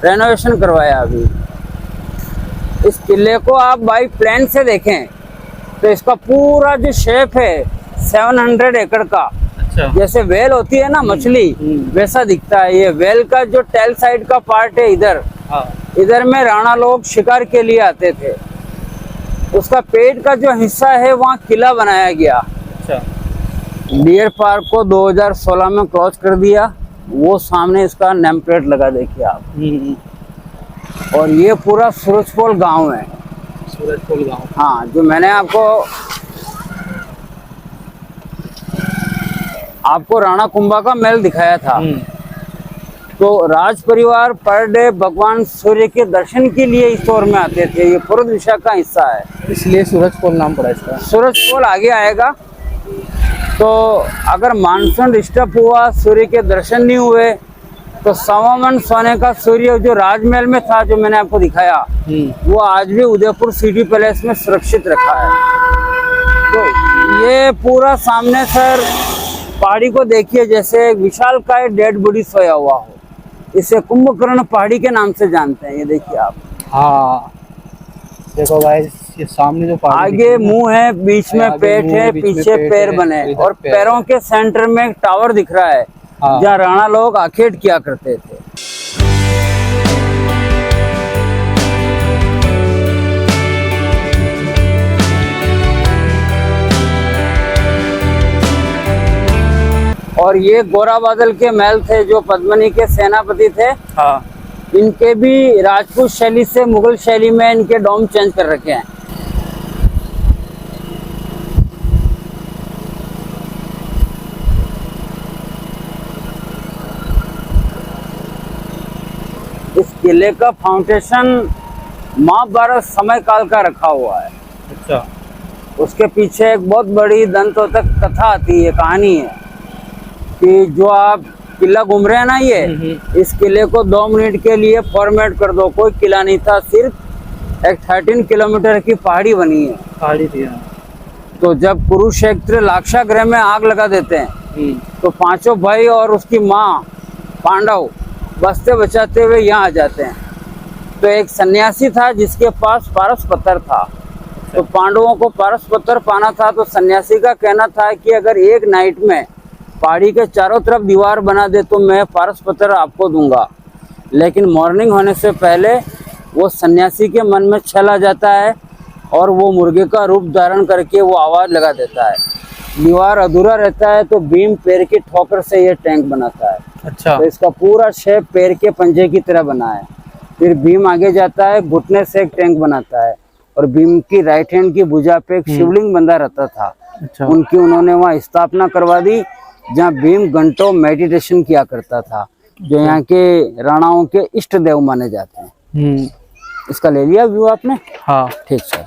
रेनोवेशन करवाया अभी। इस किले को आप बाई प्लान से देखें तो इसका पूरा जो शेप है 700 एकड़ का, अच्छा। जैसे वेल होती है ना मछली, वैसा दिखता है। ये वेल का जो टेल साइड का पार्ट है इधर, इधर में राणा लोग शिकार के लिए आते थे। उसका पेट का जो हिस्सा है वहाँ किला बनाया गया। अच्छा। डियर पार्क को 2016 में क्रॉस कर दिया, वो सामने इसका नेम प्लेट लगा देखिए आप। और ये पूरा सूरजपोल गांव है। सूरजपोल गांव। हाँ, जो मैंने आपको राणा कुंभा का महल दिखाया था। तो राज परिवार पर डे भगवान सूर्य के दर्शन के लिए इस ओर में आते थे। ये पूर्व दिशा का हिस्सा है, इसलिए सूरजपोल नाम पड़ा इसका। सूरजपोल आगे आएगा। तो अगर मानसून डिस्टर्ब हुआ, सूर्य के दर्शन नहीं हुए, तो 1.25 मन सोने का सूर्य जो राजमहल में था, जो मैंने आपको दिखाया, वो आज भी उदयपुर सिटी पैलेस में सुरक्षित रखा है। तो ये पूरा सामने सर पहाड़ी को देखिए, जैसे एक विशालकाय डेड बॉडी सोया हुआ हो। इसे कुंभकर्ण पहाड़ी के नाम से जानते हैं। ये देखिए आप। हाँ, देखो गाइस, ये सामने जो आगे मुंह है, बीच में पेट है, पीछे पैर बने, और पैरों के सेंटर में एक टावर दिख रहा है, जहाँ राणा लोग आखेट किया करते थे। और ये गोरा बादल के महल थे, जो पद्मिनी के सेनापति थे। हाँ। इनके भी राजपूत शैली से मुगल शैली में इनके डोम चेंज कर रखे हैं। इस किले का फाउंडेशन महाभारत समय काल का रखा हुआ है। अच्छा। उसके पीछे एक बहुत बड़ी दंतोतक कथा आती है, कहानी है कि जो आप किला घूम रहे हैं ना, ये इस किले को 2 मिनट के लिए फॉर्मेट कर दो। कोई किला नहीं था, सिर्फ एक 13 किलोमीटर की पहाड़ी बनी है। पहाड़ी थी। तो जब कुरुक्षेत्र लाक्षागृह में आग लगा देते हैं, तो 5 भाई और उसकी माँ पांडव बचते बचाते हुए यहाँ आ जाते हैं। तो एक सन्यासी था जिसके पास पारस पत्थर था। तो पांडवों को पारस पत्थर पाना था, तो सन्यासी का कहना था कि अगर एक नाइट में पहाड़ी के चारों तरफ दीवार बना दे तो मैं पारस पत्थर आपको दूंगा। लेकिन मॉर्निंग होने से पहले वो सन्यासी के मन में छल आ जाता है और वो मुर्गे का रूप धारण करके वो आवाज़ लगा देता है। दीवार अधूरा रहता है तो भीम पैर की ठोकर से ये टैंक बनाता है। अच्छा। तो इसका पूरा शेप पैर के पंजे की तरह बना है। फिर भीम आगे जाता है, घुटने से एक टैंक बनाता है, और भीम की राइट हैंड की भुजा पे एक शिवलिंग बंधा रहता था। अच्छा। उनकी उन्होंने वहाँ स्थापना करवा दी, जहाँ भीम घंटों मेडिटेशन किया करता था, जो यहाँ के राणाओं के इष्ट देव माने जाते हैं। इसका ले लिया व्यू आपने? हाँ। ठीक सर।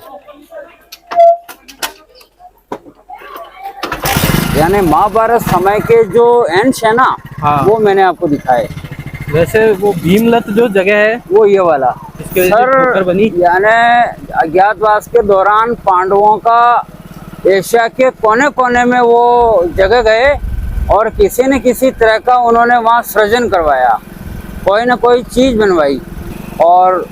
यानी महाभारत समय के जो एंड्स है ना, हाँ, वो मैंने आपको दिखाए। वैसे वो भीमलत जो जगह है वो ये वाला सर बनी, यानी अज्ञातवास के दौरान पांडवों का एशिया के कोने कोने में वो जगह गए और किसी न किसी तरह का उन्होंने वहाँ सृजन करवाया, कोई ना कोई चीज बनवाई। और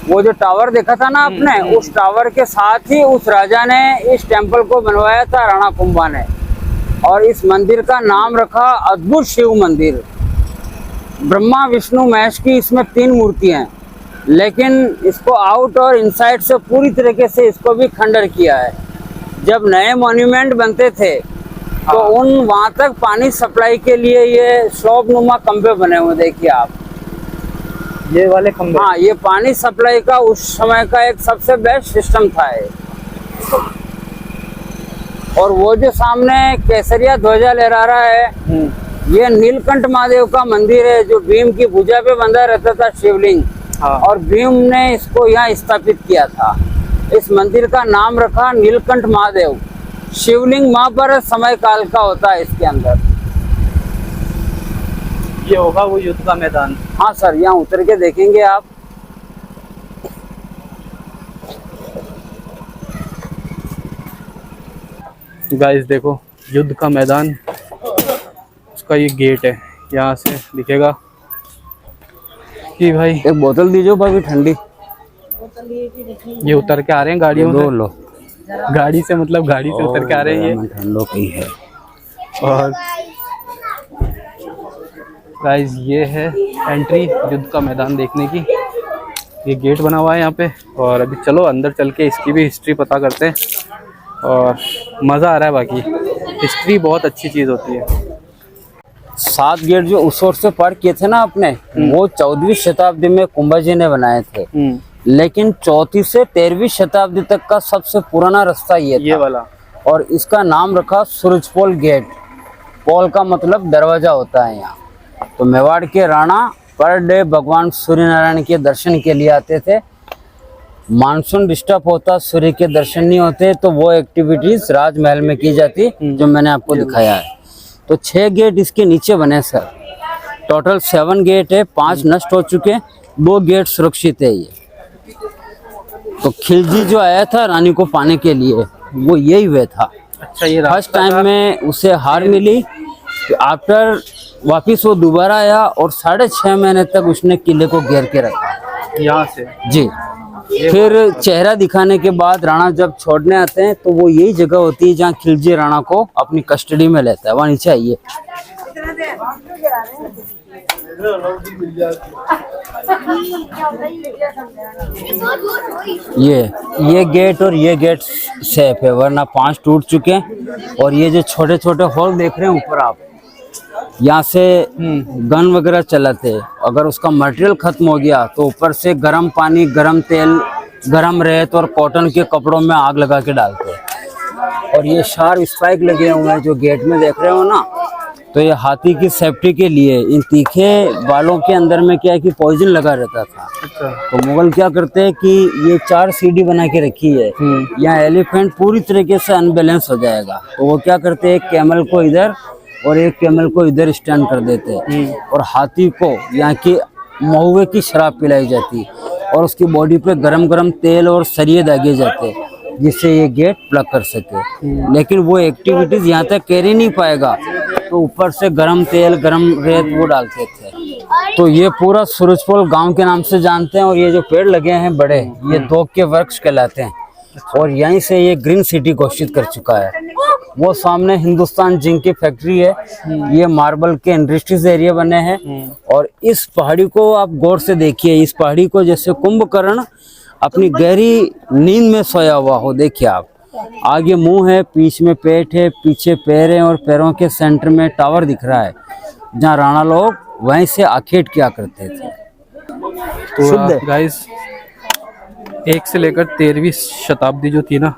वो जो टावर देखा था ना आपने, उस टावर के साथ ही उस राजा ने इस टेम्पल को बनवाया था, राणा कुंभा ने। और इस मंदिर का नाम रखा अद्भुत शिव मंदिर। ब्रह्मा विष्णु महेश की इसमें 3 मूर्तियां हैं, लेकिन इसको आउट और इनसाइड से पूरी तरीके से इसको भी खंडर किया है। जब नए मॉन्यूमेंट बनते थे तो उन वहां तक पानी सप्लाई के लिए ये स्लोप नुमा खंभे बने हुए, देखिए आप ये वाले खंभे। हाँ, ये पानी सप्लाई का उस समय का एक सबसे बेस्ट सिस्टम था ये। और वो जो सामने केसरिया ध्वजा लहरा रहा है, ये नीलकंठ महादेव का मंदिर है, जो भीम की भुजा पे बंधा रहता था शिवलिंग। हाँ। और भीम ने इसको यहाँ स्थापित किया था। इस मंदिर का नाम रखा नीलकंठ महादेव। शिवलिंग महाभारत समय काल का होता है इसके अंदर। ये होगा वो युद्ध का मैदान। हाँ सर, यहाँ उतर के देखेंगे आप। गाइस देखो युद्ध का मैदान, उसका ये गेट है, यहाँ से दिखेगा कि भाई। एक बोतल दीजिए भाई ठंडी। ये उतर के आ रहे हैं गाड़ियों से, लो गाड़ी से मतलब गाड़ी से उतर के आ रहे हैं ये। ठंडो की है। और गाइस ये है एंट्री युद्ध का मैदान देखने की। ये गेट बना हुआ है यहाँ पे, और अभी चलो अंदर चल के इसकी भी हिस्ट्री पता करते हैं। और मज़ा आ रहा है, बाकी हिस्ट्री बहुत अच्छी चीज़ होती है। 7 गेट जो उस ओर से पार किए थे ना आपने, वो 14वीं शताब्दी में कुंभाजी ने बनाए थे। लेकिन 4वीं से 13वीं शताब्दी तक का सबसे पुराना रास्ता ये वाला, और इसका नाम रखा सूरजपोल गेट। पोल का मतलब दरवाजा होता है यहाँ। तो मेवाड़ के राणा पर डे भगवान सूर्य नारायण के दर्शन के लिए आते थे। मानसून डिस्टर्ब होता, सूर्य के दर्शन नहीं होते, तो वो एक्टिविटीज राजमहल में की जाती जो मैंने आपको दिखाया है। तो 6 गेट इसके नीचे बने सर। टोटल 7 गेट है, 5 नष्ट हो चुके, 2 गेट सुरक्षित है। ये तो खिलजी जो आया था रानी को पाने के लिए, वो यही वे था। अच्छा, ये फर्स्ट टाइम में उसे हार मिली, आफ्टर वापिस वो दोबारा आया और 6.5 महीने तक उसने किले को घेर के रखा यहाँ से जी। फिर चेहरा दिखाने के बाद राणा जब छोड़ने आते हैं, तो वो यही जगह होती है जहाँ खिलजी राणा को अपनी कस्टडी में लेता है। वहाँ नीचे आइए। ये गेट और ये गेट सेफ है, वरना 5 टूट चुके हैं। और ये जो छोटे छोटे होल देख रहे हैं ऊपर आप, यहाँ से गन वगैरह चलाते। अगर उसका मटेरियल खत्म हो गया तो ऊपर से गर्म पानी, गर्म तेल, गर्म रेत और कॉटन के कपड़ों में आग लगा के डालते। और ये शार्प स्पाइक लगे हुए हैं जो गेट में देख रहे हो ना, तो ये हाथी की सेफ्टी के लिए। इन तीखे बालों के अंदर में क्या है कि पॉइजन लगा रहता था। अच्छा। तो मुगल क्या करते हैं कि ये 4 सीढ़ी बना के रखी है, यहाँ एलिफेंट पूरी तरीके से अनबैलेंस हो जाएगा। तो वो क्या करते हैं, एक कैमल को इधर और एक कैमल को इधर स्टैंड कर देते हैं, और हाथी को यहाँ की महुए की शराब पिलाई जाती, और उसकी बॉडी पे गरम गरम तेल और सरिये दागे जाते, जिससे ये गेट प्लग कर सके। लेकिन वो एक्टिविटीज यहाँ तक कैरी नहीं पाएगा, तो ऊपर से गरम तेल, गरम रेत वो डालते थे। तो ये पूरा सूरजपोल गांव के नाम से जानते हैं। और ये जो पेड़ लगे हैं बड़े, ये दोग के वृक्ष कहलाते हैं। और यहीं से ये ग्रीन सिटी घोषित कर चुका है। वो सामने हिंदुस्तान जिंक की फैक्ट्री है, ये मार्बल के इंडस्ट्रीज एरिया बने हैं। और इस पहाड़ी को आप गौर से देखिए, इस पहाड़ी को जैसे कुंभकर्ण अपनी गहरी नींद में सोया हुआ हो। देखिए आप, आगे मुंह है, बीच में पेट है, पीछे पैर है, और पैरों के सेंटर में टावर दिख रहा है जहाँ राणा लोग वहीं से आखेट किया करते थे। तो गाइस 1 से लेकर 13वीं शताब्दी जो थी ना,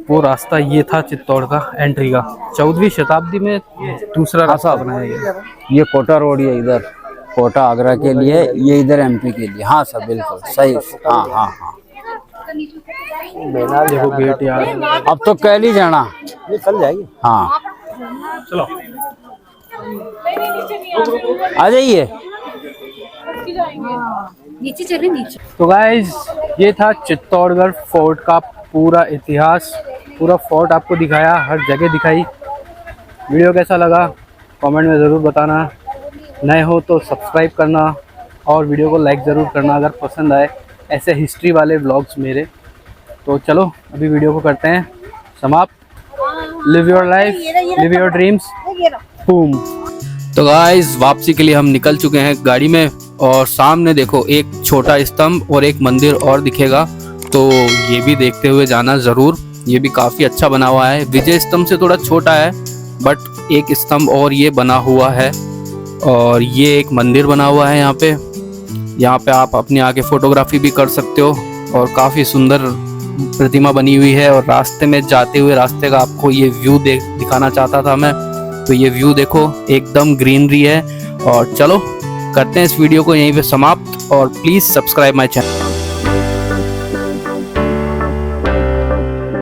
वो रास्ता ये था चित्तौड़ का एंट्री का। 14वीं शताब्दी में दूसरा रास्ता बनाया गया। ये कोटा रोड है, इधर कोटा आगरा के लिए, ये इधर एमपी के लिए। हाँ सर, बिल्कुल सही। हाँ हाँ हाँ, देखो गेट यार, अब तो कल ही जाना, ये चल जाएगी। हाँ चलो आ जाइए। नीचे चले नीचे। तो गाइस ये था चित्तौड़गढ़ फोर्ट का पूरा इतिहास। पूरा फोर्ट आपको दिखाया, हर जगह दिखाई। वीडियो कैसा लगा कमेंट में ज़रूर बताना। नए हो तो सब्सक्राइब करना, और वीडियो को लाइक ज़रूर करना अगर पसंद आए ऐसे हिस्ट्री वाले व्लॉग्स मेरे। तो चलो अभी वीडियो को करते हैं समाप्त। Live your life, live your dreams, boom. तो गाइस वापसी के लिए हम निकल चुके हैं गाड़ी में, और सामने देखो एक छोटा स्तंभ और एक मंदिर और दिखेगा, तो ये भी देखते हुए जाना ज़रूर। ये भी काफ़ी अच्छा बना हुआ है। विजय स्तंभ से थोड़ा छोटा है, बट एक स्तंभ और ये बना हुआ है, और ये एक मंदिर बना हुआ है यहाँ पे। यहाँ पे आप अपने आके फोटोग्राफी भी कर सकते हो, और काफ़ी सुंदर प्रतिमा बनी हुई है। और रास्ते में जाते हुए रास्ते का आपको ये व्यू दिखाना चाहता था मैं। तो ये व्यू देखो, एकदम ग्रीनरी है। और चलो करते हैं इस वीडियो को यहीं पे समाप्त, और प्लीज़ सब्सक्राइब माय चैनल।